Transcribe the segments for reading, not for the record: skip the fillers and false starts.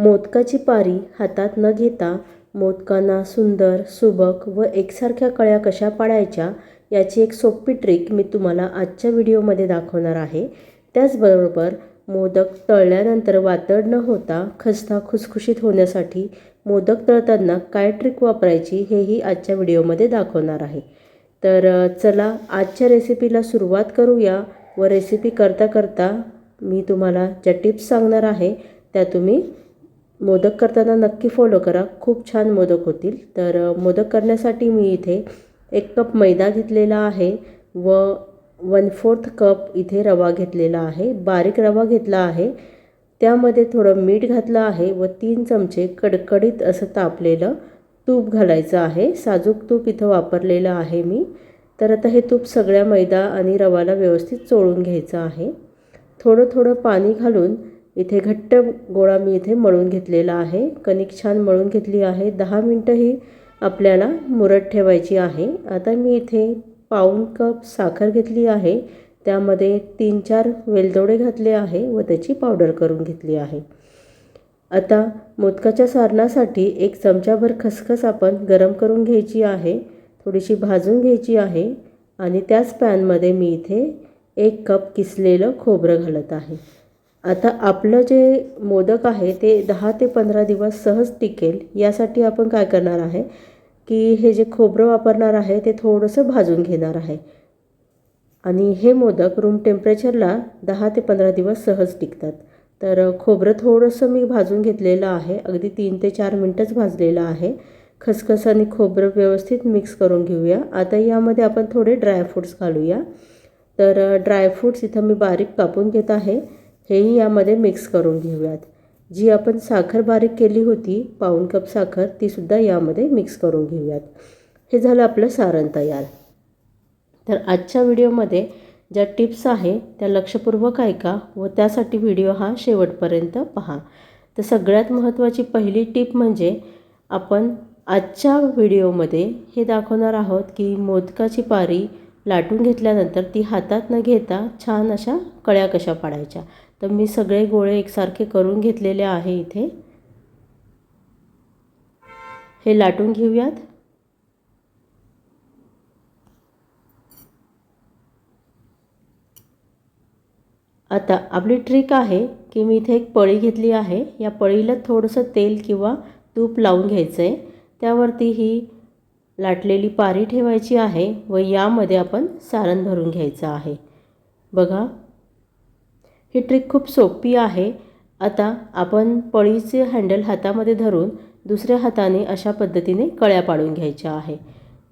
मोदकाची पारी हातात न घेता मोदकांना सुंदर, सुबक व एकसारख्या कळ्या कशा पाडायच्या याची एक सोपी ट्रिक मी तुम्हाला आजच्या व्हिडिओमध्ये दाखवणार आहे। त्याचबरोबर मोदक तळल्यानंतर वातड न होता खस्ता खुसखुशीत होण्यासाठी मोदक तळताना काय ट्रिक वापरायची हेही आजच्या व्हिडिओमध्ये दाखवणार आहे। तर चला आजच्या रेसिपीला सुरुवात करूया व रेसिपी करता करता मी तुम्हाला ज्या टिप्स सांगणार आहे त्या तुम्ही मोदक करताना नक्की फॉलो करा, खूप छान मोदक होतील। तर मोदक करण्यासाठी मी इथे 1 कप मैदा घेतलेला आहे व 1/4 कप इथे रवा घेतलेला आहे, बारीक रवा घेतला आहे। त्यामध्ये थोडं मीठ घातलं आहे व 3 चमचे कडकडीत असं तापलेलं तूप घालायचं आहे। साजूक तूप इथं वापरलेलं आहे मी। तर आता हे तूप सगळ्या मैदा आणि रवाला व्यवस्थित चोळून घ्यायचं आहे। थोडं थोडं पाणी घालून इथे घट्ट गोळा मी इथे मळून घेतलेला आहे। कणिक छान मळून घेतली आहे। 10 मिनिटं ही आपल्याला मुरत ठेवायची आहे। आता मी इथे पाऊण कप साखर घेतली आहे, त्यामध्ये 3-4 वेलदोडे घातले आहे व त्याची पावडर करून घेतली आहे। आता मोदकाच्या सारणासाठी 1 चमचाभर खसखस आपण गरम करून घ्यायची आहे, थोडीशी भाजून घ्यायची आहे आणि त्याच पॅनमध्ये मी इथे 1 कप किसलेलं खोबरं घालत आहे। आता आपलं जे मोदक आहे ते 10 ते 15 दिवस सहज टिकेल यासाठी आपण काय करणार आहे की हे जे खोबरं वापरणार आहे ते थोडंसं भाजून घेणार आहे आणि हे मोदक रूम टेम्परेचरला 10 ते 15 दिवस सहज टिकतात। तर खोबरं थोडंसं मी भाजून घेतलेलं आहे, अगदी 3 ते 4 मिनिटच भाजलेलं आहे। खसखस आणि खोबरं व्यवस्थित मिक्स करून घेऊया। आता यामध्ये आपण थोडे ड्रायफ्रूट्स घालूया। तर ड्रायफ्रूट्स इथं मी बारीक कापून घेत आहे, हेही यामध्ये मिक्स करून घेऊयात। जी आपण साखर बारीक केली होती, पाऊण कप साखर, ती सुद्धा यामध्ये मिक्स करून घेऊयात। हे झालं आपलं सारण तयार। तर आजच्या व्हिडिओमध्ये ज्या टिप्स आहे त्या लक्षपूर्वक ऐका व त्यासाठी व्हिडिओ हा शेवटपर्यंत पहा। तर सगळ्यात महत्त्वाची पहिली टिप म्हणजे आपण आजच्या व्हिडिओमध्ये हे दाखवणार आहोत की मोदकाची पारी लाटून घेतल्यानंतर ती हातात न घेता छान अशा कळ्या कशा पाडायच्या। तर मी सगळे गोळे एकसारखे करून घेतलेले आहे इथे। हे लाटून घेऊयात। आता आपली ट्रिक आहे की मी इथे एक पळी घेतली आहे, या पळीला थोडंसं तेल किंवा तूप लावून घ्यायचं आहे, त्यावरती ही लाटलेली पारी ठेवायची आहे व यामध्ये आपण सारण भरून घ्यायचं आहे। बघा, ही ट्रिक खूप सोपी आहे। आता आपण पळीचे हँडल हातामध्ये धरून दुसऱ्या हाताने अशा पद्धतीने कळ्या पाडून घ्यायच्या आहे।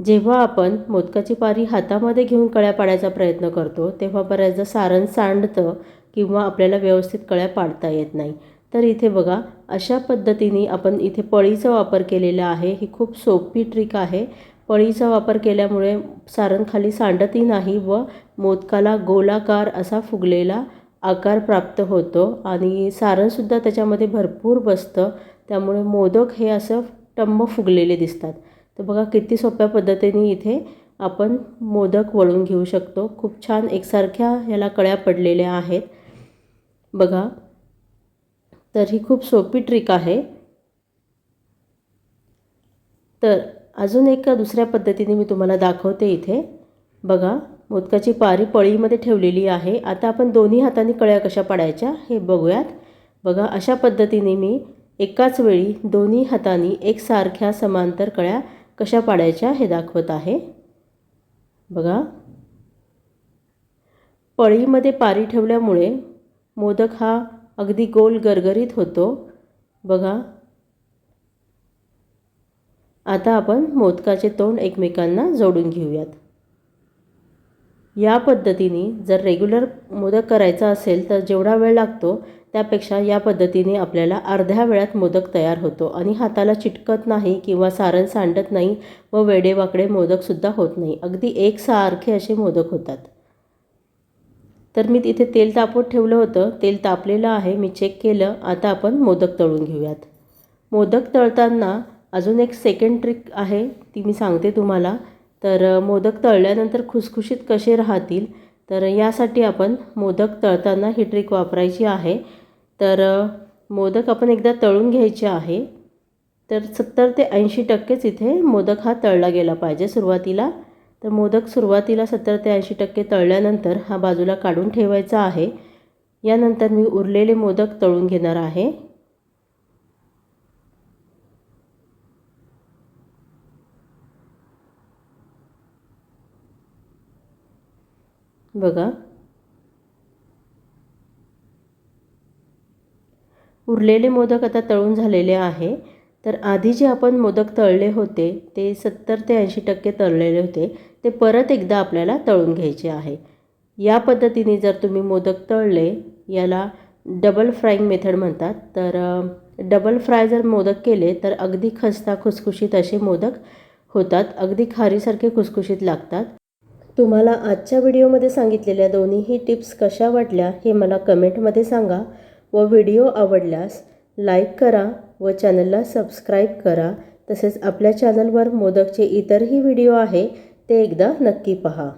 जेव्हा आपण मोदकाची पारी हातामध्ये घेऊन कळ्या पाडायचा प्रयत्न करतो तेव्हा बऱ्याचदा सारण सांडतं किंवा आपल्याला व्यवस्थित कळ्या पाडता येत नाही। तर इथे बघा, अशा पद्धतीने आपण इथे पळीचा वापर केलेला आहे। ही खूप सोपी ट्रिक आहे। पळीचा वापर केल्यामुळे सारण खाली सांडतही नाही व मोदकाला गोलाकार असा फुगलेला आकार प्राप्त होतो आणि सारणसुद्धा त्याच्यामध्ये भरपूर बसतं, त्यामुळे मोदक हे असं टम्म फुगलेले दिसतात। तर बघा किती सोप्या पद्धतीने इथे आपण मोदक वळून घेऊ शकतो। खूप छान एकसारख्या ह्याला कळ्या पडलेल्या आहेत बघा। तर ही खूप सोपी ट्रिक आहे। तर अजून एक दुसऱ्या पद्धतीने मी तुम्हाला दाखवते इथे। बघा, मोदकाची पारी पळीमध्ये ठेवलेली आहे। आता आपण दोन्ही हातांनी कळ्या कशा पाडायच्या हे बघूयात। बघा, अशा पद्धतीने मी एकाच वेळी दोन्ही हातांनी एकसारख्या समांतर कळ्या कशा पाडायच्या हे दाखवत आहे। बघा, पळीमध्ये पारी ठेवल्यामुळे मोदक हा अगदी गोल गरगरीत होतो। बघा, आता आपण मोदकाचे तोंड एकमेकांना जोडून घेऊयात। या पद्धतीने जर रेग्युलर मोदक करायचा असेल तर जेवढा वेळ लागतो त्यापेक्षा या पद्धतीने आपल्याला अर्ध्या वेळात मोदक तयार होतो आणि हाताला चिटकत नाही किंवा सारण सांडत नाही व वेडेवाकडे मोदकसुद्धा होत नाही, अगदी एकसारखे असे मोदक होतात। तर मी तिथे तेल तापवत ठेवलं होतं, तेल तापलेलं आहे, मी चेक केलं। आता आपण मोदक तळून घेऊयात। मोदक तळताना अजून एक सेकंड ट्रिक आहे, ती मी सांगते तुम्हाला। तर मोदक तळल्यानंतर खुसखुशीत कसे राहतील तर यासाठी आपण मोदक तळताना ही ट्रिक वापरायची आहे। तर मोदक आपण एकदा तळून घ्यायचे आहे. तर 70 ते 80% इथे मोदक हा तळला गेला पाहिजे सुरुवातीला. तर मोदक सुरुवातीला 70 ते 80% तळल्यानंतर हा बाजूला काढून ठेवायचा आहे. यानंतर मी उरलेले मोदक तळून घेणार आहे. बघा, उरलेले मोदक आता तळून झालेले आहे. तर आधी जे आपण मोदक तळले होते ते 70 ते 80% तळलेले होते, ते परत एकदा आपल्याला तळून घ्यायचे आहे. या पद्धतीने जर तुम्ही मोदक तळले, याला डबल फ्राईंग मेथड म्हणतात. तर डबल फ्राय जर मोदक केले तर अगदी खस्ता खुसखुशीत असे मोदक होतात. अगदी खारीसारखे खुसखुशीत लागतात. तुम्हाला आजच्या व्हिडिओमध्ये सांगितलेल्या दोन्हीही टिप्स कशा वाटल्या हे मला कमेंटमध्ये सांगा. व व्हिडिओ आवडल्यास लाईक करा व चॅनलला सबस्क्राईब करा. तसेच आपल्या चॅनलवर मोदकचे इतरही व्हिडिओ आहे ते एकदा नक्की पहा.